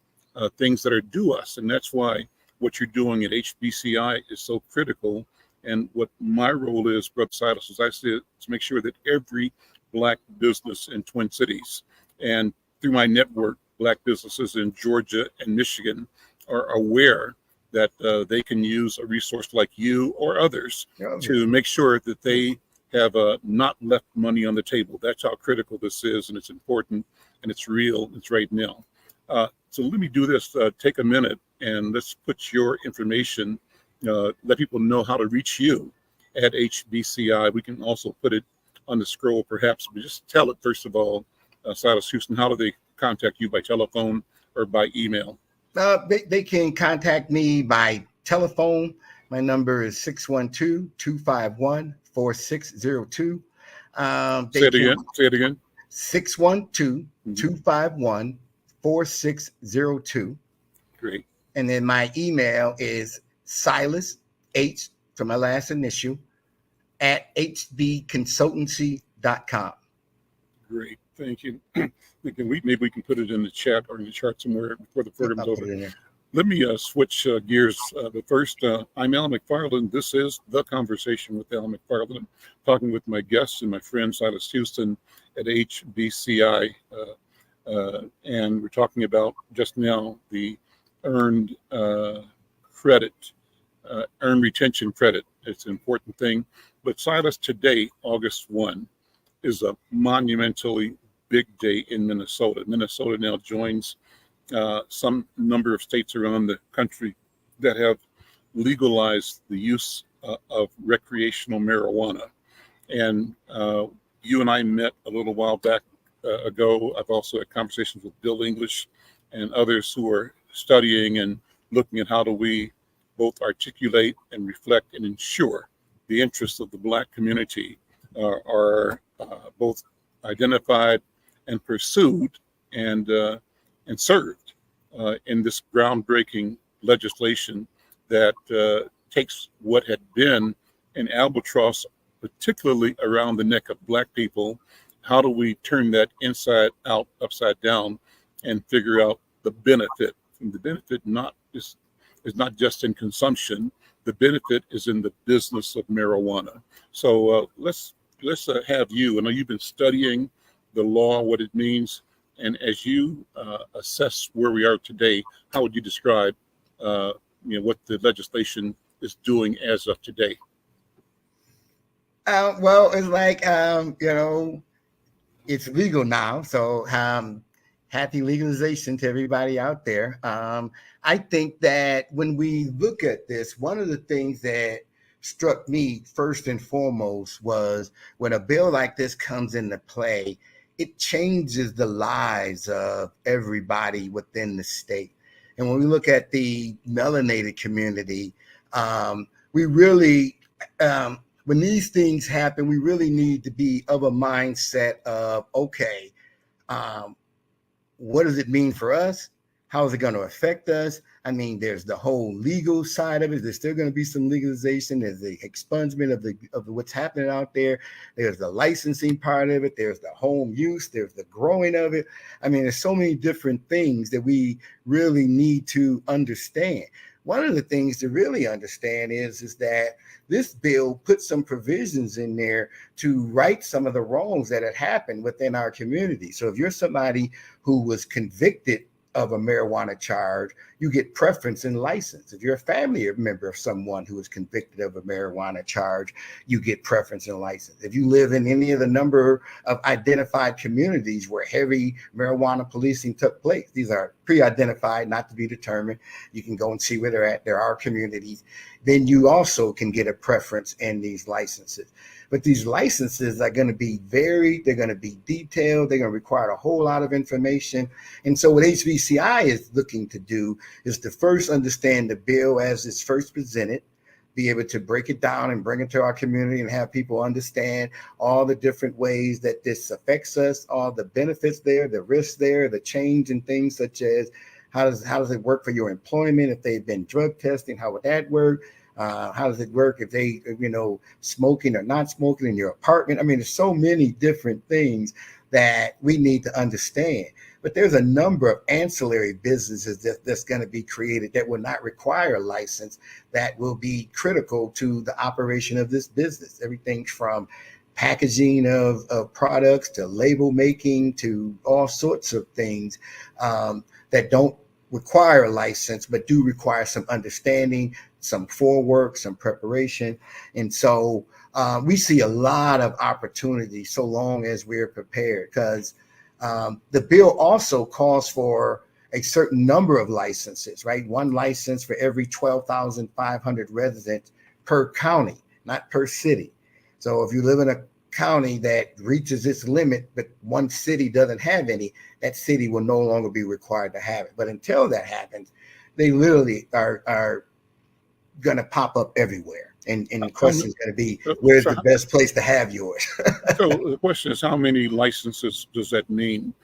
things that are due us. And that's why what you're doing at HBCI is so critical. And what my role is, Brother Silas, as I said, to make sure that every Black business in Twin Cities and through my network, Black businesses in Georgia and Michigan are aware that they can use a resource like you or others to make sure that they have not left money on the table. That's how critical this is, and it's important, and it's real. It's right now. So let me do this. Take a minute, and let's put your information, let people know how to reach you at HBCI. We can also put it on the scroll, perhaps, but just tell it, first of all, Silas Huston, how do they contact you, by telephone or by email? They can contact me by telephone. My number is 612-251-4602. Say it again. 612-251-4602. Great. And then my email is Silas, H for my last initial, at hbconsultancy.com. Great. Thank you. Maybe we can put it in the chat or in the chart somewhere before the program's over. Let me switch gears. But first, I'm Adam McFarlane. This is The Conversation with Adam McFarlane. I'm talking with my guests and my friend Silas Huston at HBCI. And we're talking about just now the earned retention credit. It's an important thing. But Silas, today, August 1, is a monumentally big day in Minnesota. Minnesota now joins some number of states around the country that have legalized the use of recreational marijuana. And you and I met a little while back ago. I've also had conversations with Bill English and others who are studying and looking at how do we both articulate and reflect and ensure the interests of the Black community are both identified and pursued and served in this groundbreaking legislation that takes what had been an albatross, particularly around the neck of Black people. How do we turn that inside out, upside down, and figure out the benefit? And the benefit is not just in consumption. The benefit is in the business of marijuana. So let's have you. I know you've been studying the law, what it means, and as you assess where we are today, how would you describe what the legislation is doing as of today? Well, it's like it's legal now, so happy legalization to everybody out there. I think that when we look at this, one of the things that struck me first and foremost was when a bill like this comes into play, it changes the lives of everybody within the state. And when we look at the melanated community, we really, when these things happen, we really need to be of a mindset of, okay, what does it mean for us? How is it going to affect us? I mean, there's the whole legal side of it. There's still going to be some legalization. There's the expungement of what's happening out there. There's the licensing part of it. There's the home use. There's the growing of it. I mean, there's so many different things that we really need to understand. One of the things to really understand is that this bill puts some provisions in there to right some of the wrongs that had happened within our community. So if you're somebody who was convicted of a marijuana charge, you get preference in license. If you're a family member of someone who is convicted of a marijuana charge, you get preference in license. If you live in any of the number of identified communities where heavy marijuana policing took place, these are pre-identified, not to be determined. You can go and see where they're at. There are communities. then you also can get a preference in these licenses. But these licenses are going to be varied, they're going to be detailed, they're going to require a whole lot of information. And so what HBCI is looking to do is to first understand the bill as it's first presented, be able to break it down and bring it to our community and have people understand all the different ways that this affects us, all the benefits there, the risks there, the change in things such as how does it work for your employment? If they've been drug testing, how would that work? How does it work if they, smoking or not smoking in your apartment? I mean, there's so many different things that we need to understand. But there's a number of ancillary businesses that's going to be created that will not require a license, that will be critical to the operation of this business. Everything from packaging of products to label making to all sorts of things that don't require a license, but do require some understanding, some forework, some preparation. And so we see a lot of opportunity so long as we're prepared, because the bill also calls for a certain number of licenses, right? One license for every 12,500 residents per county, not per city. So if you live in a county that reaches its limit, but one city doesn't have any, that city will no longer be required to have it. But until that happens, they literally are going to pop up everywhere. And the question is going to be, where's the best place to have yours? So the question is, how many licenses does that mean?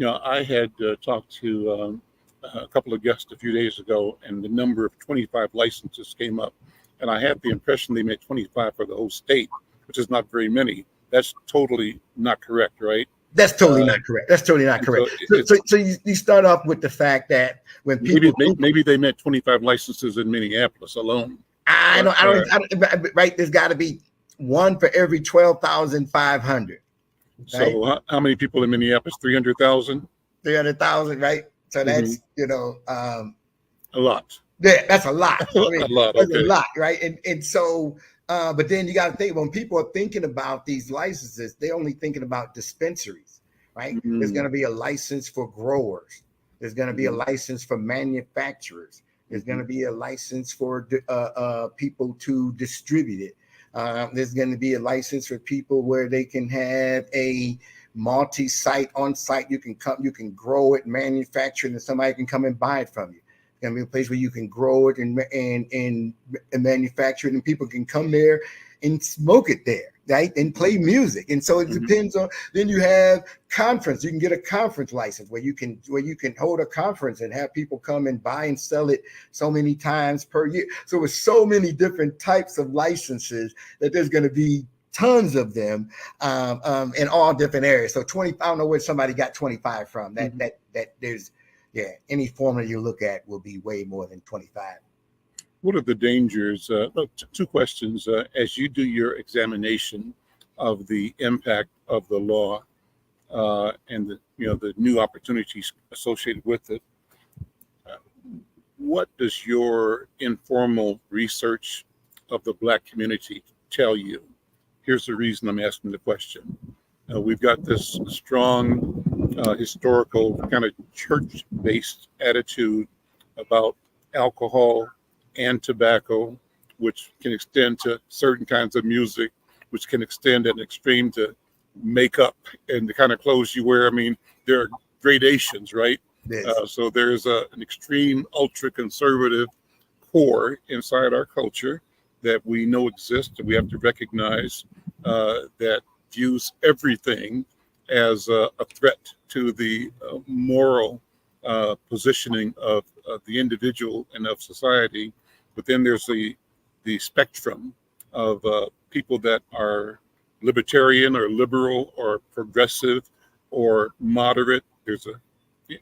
I had talked to a couple of guests a few days ago, and the number of 25 licenses came up. And I had the impression they meant 25 for the whole state, which is not very many. That's totally not correct, right? That's totally not correct. That's totally not correct. So you start off with the fact that when people maybe they meant 25 licenses in Minneapolis alone. I don't right. There's got to be one for every 12,500. Right? So how many people in Minneapolis? 300,000. 300,000, right? So that's a lot. Yeah, that's a lot. I mean, a lot. That's okay. a lot, right? And so. But then you got to think, when people are thinking about these licenses, they're only thinking about dispensaries, right? Mm-hmm. There's going to be a license for growers. There's going to be a license for manufacturers. There's going to be a license for people to distribute it. There's going to be a license for people where they can have a multi-site on-site. You can grow it, manufacture it, and somebody can come and buy it from you. Going to be a place where you can grow it and manufacture it, and people can come there and smoke it there, right? And play music. And so it depends on. Then you have conference. You can get a conference license where you can hold a conference and have people come and buy and sell it so many times per year. So with so many different types of licenses that there's going to be tons of them in all different areas. So 20. I don't know where somebody got 25 from. That there's. Yeah, any formula you look at will be way more than 25. What are the dangers? Two questions. As you do your examination of the impact of the law and the new opportunities associated with it, what does your informal research of the Black community tell you? Here's the reason I'm asking the question. We've got this strong historical kind of church-based attitude about alcohol and tobacco, which can extend to certain kinds of music, which can extend at an extreme to makeup and the kind of clothes you wear. I mean, there are gradations, right? Yes. So there's an extreme ultra-conservative core inside our culture that we know exists, and we have to recognize that views everything as a threat to the moral positioning of the individual and of society. But then there's the spectrum of people that are libertarian or liberal or progressive or moderate.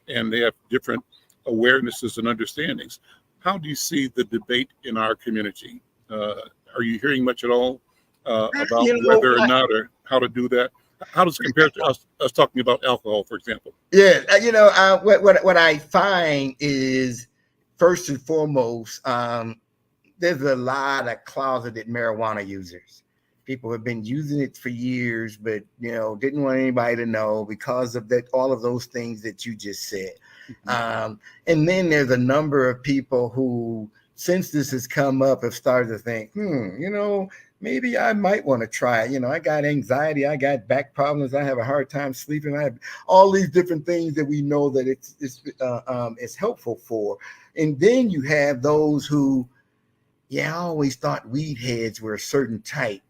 And they have different awarenesses and understandings. How do you see the debate in our community? Are you hearing much at all about whether or not, or how to do that? How does it compare to us talking about alcohol, for example? Yeah, what I find is, first and foremost, there's a lot of closeted marijuana users. People have been using it for years, but didn't want anybody to know because of that, all of those things that you just said. Mm-hmm. And then there's a number of people who since this has come up, have started to think, maybe I might want to try it. I got anxiety, I got back problems, I have a hard time sleeping, I have all these different things that we know that it's helpful for. And then you have those who, I always thought weed heads were a certain type.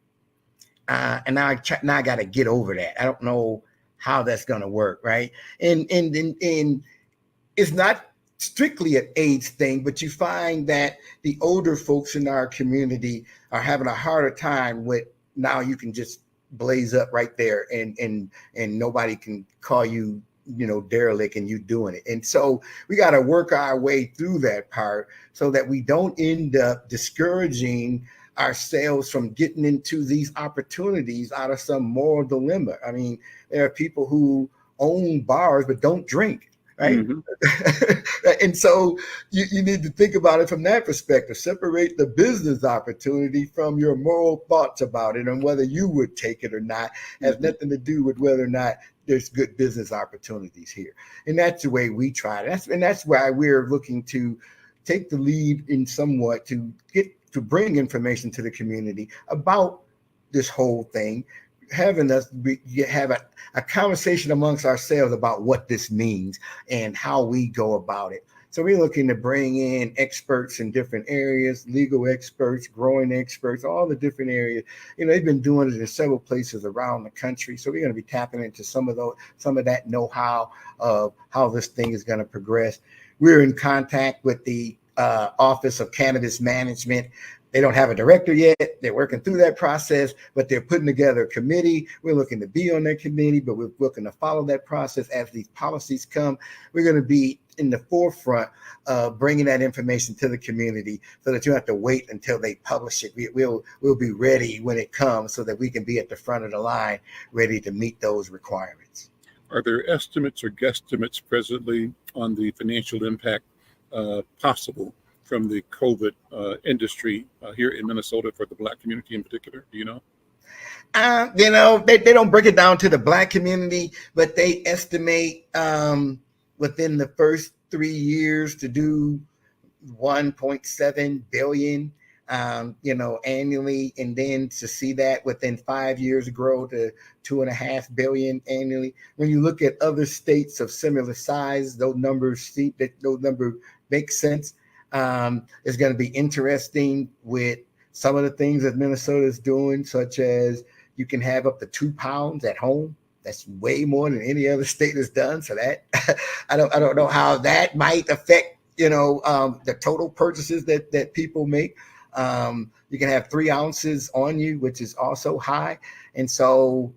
And now I got to get over that. I don't know how that's going to work, right? And it's not strictly an AIDS thing, but you find that the older folks in our community are having a harder time with, now you can just blaze up right there and nobody can call you, derelict and you doing it. And so we got to work our way through that part so that we don't end up discouraging ourselves from getting into these opportunities out of some moral dilemma. I mean, there are people who own bars but don't drink, right? Mm-hmm. And so you need to think about it from that perspective. Separate the business opportunity from your moral thoughts about it, and whether you would take it or not has nothing to do with whether or not there's good business opportunities here. And that's the way we try it. That's why we're looking to take the lead in somewhat to bring information to the community about this whole thing, having us have a conversation amongst ourselves about what this means and how we go about it. So we're looking to bring in experts in different areas, legal experts, growing experts, all the different areas. They've been doing it in several places around the country. So we're going to be tapping into some of that know-how of how this thing is going to progress. We're in contact with the Office of Cannabis Management. They don't have a director yet. They're working through that process, but they're putting together a committee. We're looking to be on that committee, but we're looking to follow that process as these policies come. We're going to be in the forefront of bringing that information to the community so that you don't have to wait until they publish it. We'll be ready when it comes so that we can be at the front of the line, ready to meet those requirements. Are there estimates or guesstimates presently on the financial impact possible from the COVID industry here in Minnesota for the Black community in particular? Do you know? They don't break it down to the Black community, but they estimate within the first 3 years to do 1.7 billion, annually, and then to see that within 5 years grow to 2.5 billion annually. When you look at other states of similar size, those numbers make sense. It's going to be interesting with some of the things that Minnesota is doing, such as you can have up to 2 pounds at home. That's way more than any other state has done. So that I don't know how that might affect the total purchases that people make. You can have 3 ounces on you, which is also high. And so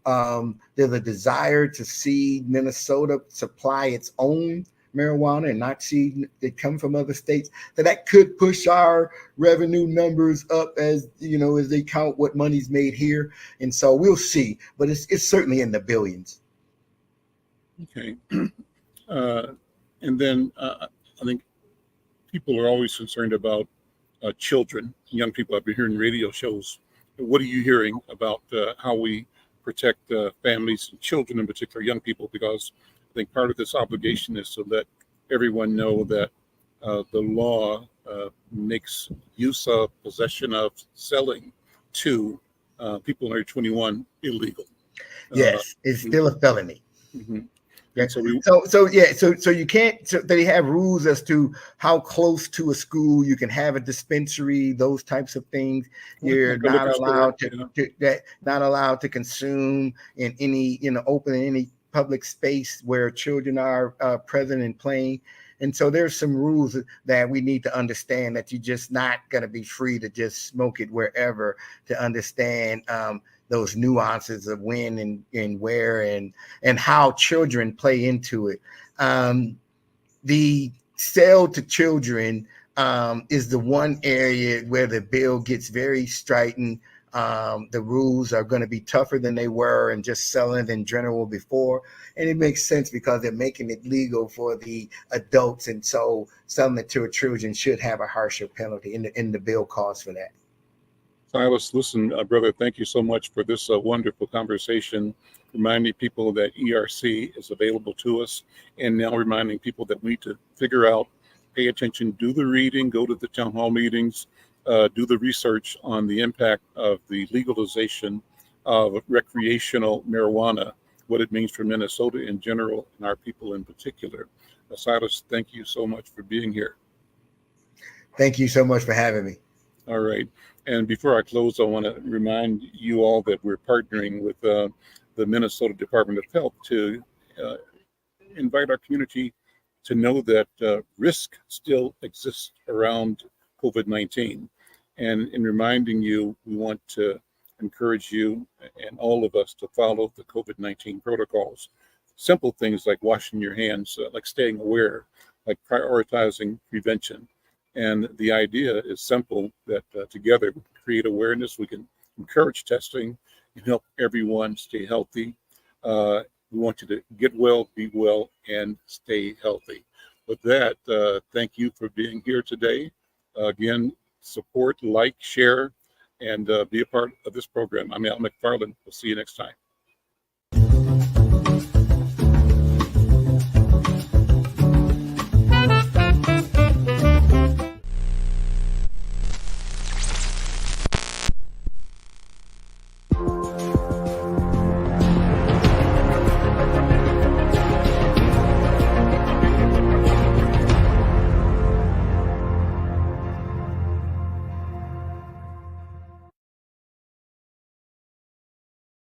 there's a desire to see Minnesota supply its own marijuana and not see it come from other states. So that could push our revenue numbers up as they count what money's made here. And so we'll see, but it's certainly in the billions. Okay. And then I think people are always concerned about children, young people. I've been hearing radio shows. What are you hearing about how we protect families and children, in particular young people? Because I think part of this obligation is to let everyone know that the law makes use of, possession of, selling to people under 21 illegal. Yes, it's still a felony. Mm-hmm. Yeah. So you can't. So they have rules as to how close to a school you can have a dispensary, those types of things. You're not allowed not allowed to consume in any open in any public space where children are present and playing. And so there's some rules that we need to understand, that you're just not going to be free to just smoke it wherever, to understand those nuances of when and where and how children play into it. The sale to children is the one area where the bill gets very strident. The rules are going to be tougher than they were and just selling in general before. And it makes sense because they're making it legal for the adults. And so selling it to children should have a harsher penalty, and the bill calls for that. Silas, listen, brother, thank you so much for this wonderful conversation, reminding people that ERC is available to us, and now reminding people that we need to figure out pay attention, do the reading, go to the town hall meetings, do the research on the impact of the legalization of recreational marijuana, what it means for Minnesota in general and our people in particular. Silas, thank you so much for being here. Thank you so much for having me. All right. And before I close, I want to remind you all that we're partnering with the Minnesota Department of Health to invite our community to know that risk still exists around COVID-19. And in reminding you, we want to encourage you and all of us to follow the COVID-19 protocols. Simple things like washing your hands, like staying aware, like prioritizing prevention. And the idea is simple, that together we can create awareness, we can encourage testing, and help everyone stay healthy. We want you to get well, be well, and stay healthy. With that, thank you for being here today. Again, support, like, share, and be a part of this program. I'm Adam McFarlane. We'll see you next time.